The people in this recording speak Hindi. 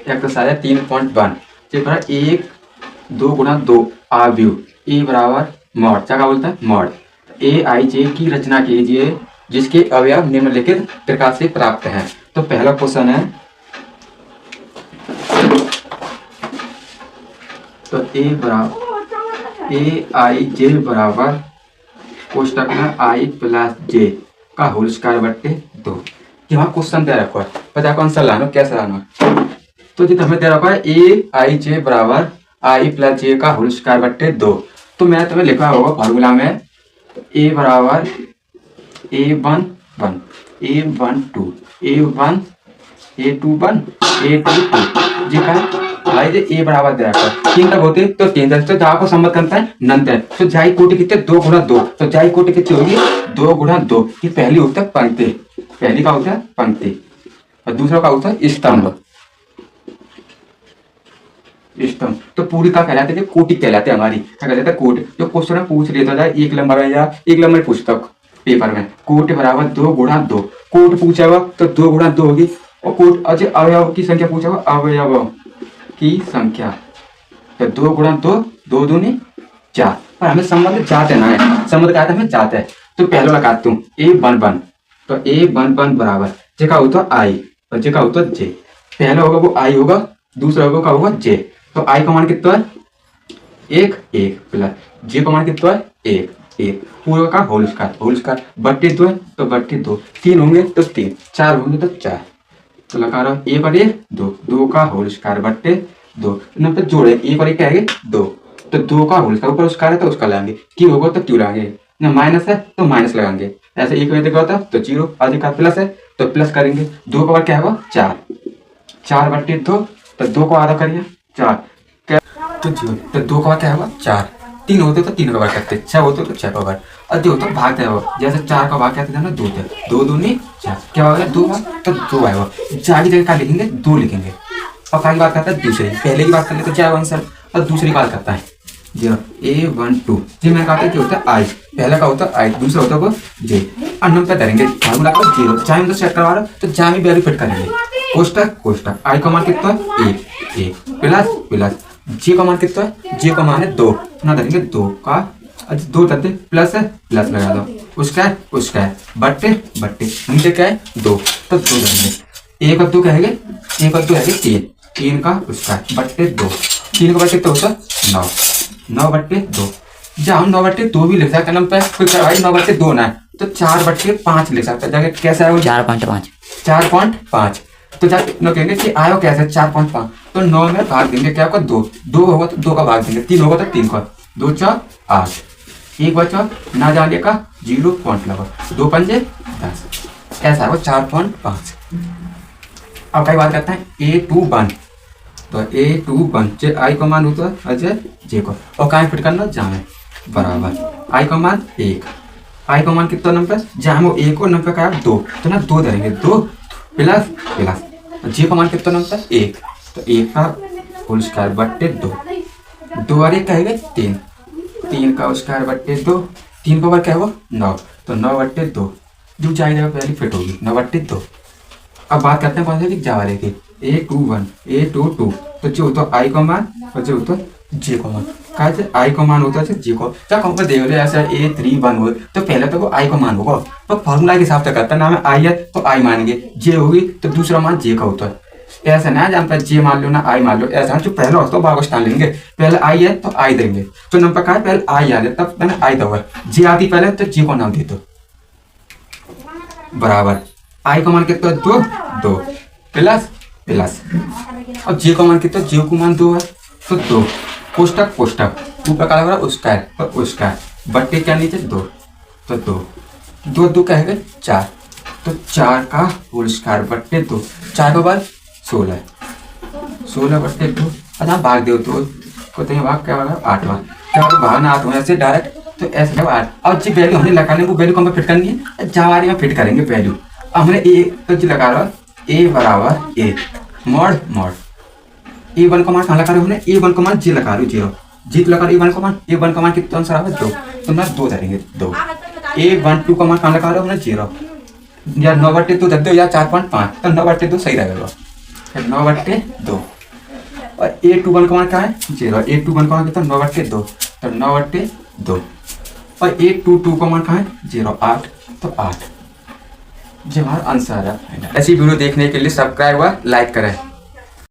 एक तो सारे 3.1 बराबर 1 2 गुणा 2 आव्यूह ए बराबर मॉड क्या बोलता है मॉड ए आई जे की रचना कीजिए जिसके अवयव निम्नलिखित प्रकार से प्राप्त हैं। तो पहला क्वेश्चन है तो ए बराबर ए आई जे बराबर कोष्टक में आई प्लस जे का होल स्क्वायर बट्टे 2। यहाँ क्वेश्चन दे रखा है पता कौन सा लाना कैसा लाना। तो जी हमें दे रखा है ए आई जे बराबर आई प्लस जे का होल स्क्वायर बट्टे 2। तो मैं तुम्हें लिखा होगा फार्मूला में ए बराबर A1 1 A1 2 A1 A2 1 A2 2 जी का भाई जे ए बराबर दे रखा है 3 तक होते तो 3 तक तो जहाँ को संबंध करता है नंत है तो जाई कोटि कितने 2 गुणा 2 तो जाई कोटि कितनी होगी 2 गुणा 2 ये पहली होता है पंक्ति पहली का होता है पंक्ति और दूसरा का होता है स्तंभ स्तंभ। तो पूरी का कहलाते हैं कोटि कहलाते हैं हमारी क्या कहते हैं कोटि। जो क्वेश्चन पूछ लेता था एक नंबर में या एक नंबर पुस्तक पेपर में कोटि बराबर 2 गुणा 2 कोट पूछा हुआ तो 2 गुणा 2 होगी और कोट अच्छा अवयव की संख्या पूछा हुआ अवयव की संख्या तो 2 गुणा 2 2 दूनी 4 पर हमें संबंध जाते ना है संबंध क्या हमें जाता है। तो पहले लगाता हूँ A11 तो A11 बराबर जे का होता आई और जे का होता जे पहला होगा वो आई होगा दूसरा होगा होगा जे। तो आई का मान कितना है 1 1 प्लस जे का मान कितना है 1 1 पूरा का होल स्क्वायर बट्टे 2 है तो बट्टे 2 3 होंगे तो 3 4 होंगे तो 4 तो लगा रहा हूँ 1 और 1 2 2 का होल स्क्वायर बट्टे 2 नंबर पे जोड़े 1 और 1 क्या है 2 तो 2 का होल स्क्वायर ऊपर स्क्वायर है तो उसका लगाएंगे क्यों होगा तो क्यों लगाएंगे ना माइनस है तो माइनस लगाएंगे ऐसे 1 में देखा होता तो 0 आगे का प्लस है तो प्लस करेंगे 2 का बार क्या होगा 4 4 बट्टे 2 तो 2 को आधा करिए 4 तो 0 तो 2 का बार क्या होगा 4 3 होते तो 3 का बार करते 6 होते तो 6 का बार और 2 तो भाग है जैसे 4 का भाग कहते थे ना 2 थे 2 दूनी 4 क्या होगा 2 भाग तो 2 आएगा 4 की जगह क्या लिखेंगे 2 लिखेंगे और क्या की बात करता है दूसरी पहले की बात कर ले तो क्या होगा आंसर और दूसरी बात करता है 0 A12 जी मैं कहता क्या होता है आई पहला का होता है आई दूसरा होता है जे और नंबर धरेंगे फार्मूला का 0 चाहे हम तो सेट करवा रहा तो चाहे भी वैल्यू फिट करेंगे कोष्टक आई का मान कितना है 1 प्लस प्लस जे का मान कितना है जे का मान है 2 ना धरेंगे 2 का 2 करते प्लस है प्लस लगा दो उसका बट्टे नीचे क्या है 2 तो 2 धरेंगे 1 और 2 कहेंगे 1 और 2 है 3 का उसका बट्टे 2 3 का बट्टे तो होता 9 बट्टे 2 जब हम 9 बट्टे 2 भी लिख सकते हैं फिर भाई 9 बट्टे 2 ना तो 4 बट्टे 5 लिख सकते हैं जाके कैसा है 4.5 तो जब न कहेंगे कि आयो कैसे 4.5 तो 9 में भाग देंगे क्या होगा 2 होगा तो 2 का भाग देंगे 3 होगा तो 3 का 2 4 8 एक बचा ना जाने का 0 पॉइंट लगा 2 पंजे 10 ऐसा होगा 4.5। अब कई बात करते हैं A21 तो A21 जे आई का मान होता है अजय जे को और कहाँ फिट करना जाए बराबर आई का मान 1 आई का मान कितना नंबर जहाँ वो 1 और नंबर का 2 तो ना 2 धरेंगे 2 प्लस जे का मान कितना नंबर 1 तो 1 का होल स्क्वायर बट्टे 2 और 1 कहेंगे 3 का स्क्वायर बट्टे 2 3 का बार क्या होगा 9 तो 9 बट्टे 2 जो जाएगा पहले फिट होगी 9 बट्टे 2। अब बात करते हैं कौन से जावारे की A21 A22 तो जो होता आई का मान और जो होता जे का मान कहा आई का मान होता है जे को जब हम देख रहे ऐसा A31 हो तो पहले तो वो आई का मान होगा तो फॉर्मूला के हिसाब से करता है नाम आई है तो आई मानेंगे जे होगी तो दूसरा मान जे का होता है ऐसा ना जानता जे मान लो ना आई मान लो ऐसा जो पहले होता है बाग स्थान लेंगे पहले आई है तो आई देंगे तो नंबर का है पहले आई आ जाए तब मैंने आई दवा जे आती पहले तो जे को नाम दे दो बराबर आई का मान कितना 2 प्लस और जे का मान कितना जे को मान 2 है तो 2 कोष्टक ऊपर का लग उसका बट्टे क्या नीचे 2 तो 2 कहेंगे 4 तो 4 का होल स्क्वायर बट्टे 2 4 के बाद 16 बट्टे 2 अच्छा भाग दो तो को भाग क्या होगा 8 क्या भागना 8 ऐसे डायरेक्ट तो ऐसे 8 अब जी वैल्यू हमने लगाने वो वैल्यू को हमें फिट करनी है जवारी में फिट करेंगे वैल्यू हमने ए तो जी लगा रहा ए बराबर ए मॉड A1 का मान कहाँ लगा रहे हमने A1 का मान जी लगा रहे 0 जीत लगा रहे A1 का मान कितना आंसर आवे 2 तो मैं 2 धरेंगे 2 A12 का मान कहाँ लगा रहे हमने 0 या 9/2 दे दो या 4.5 तो 9/2 सही रहेगा 9/2 और A21 का मान क्या है 0, A21 का मान कितना 9/2, तो 9/2 और A22 का मान कहाँ है 0, 8, तो 8। ये हमारा आंसर है। ऐसी वीडियो देखने के लिए सब्सक्राइब व लाइक करें।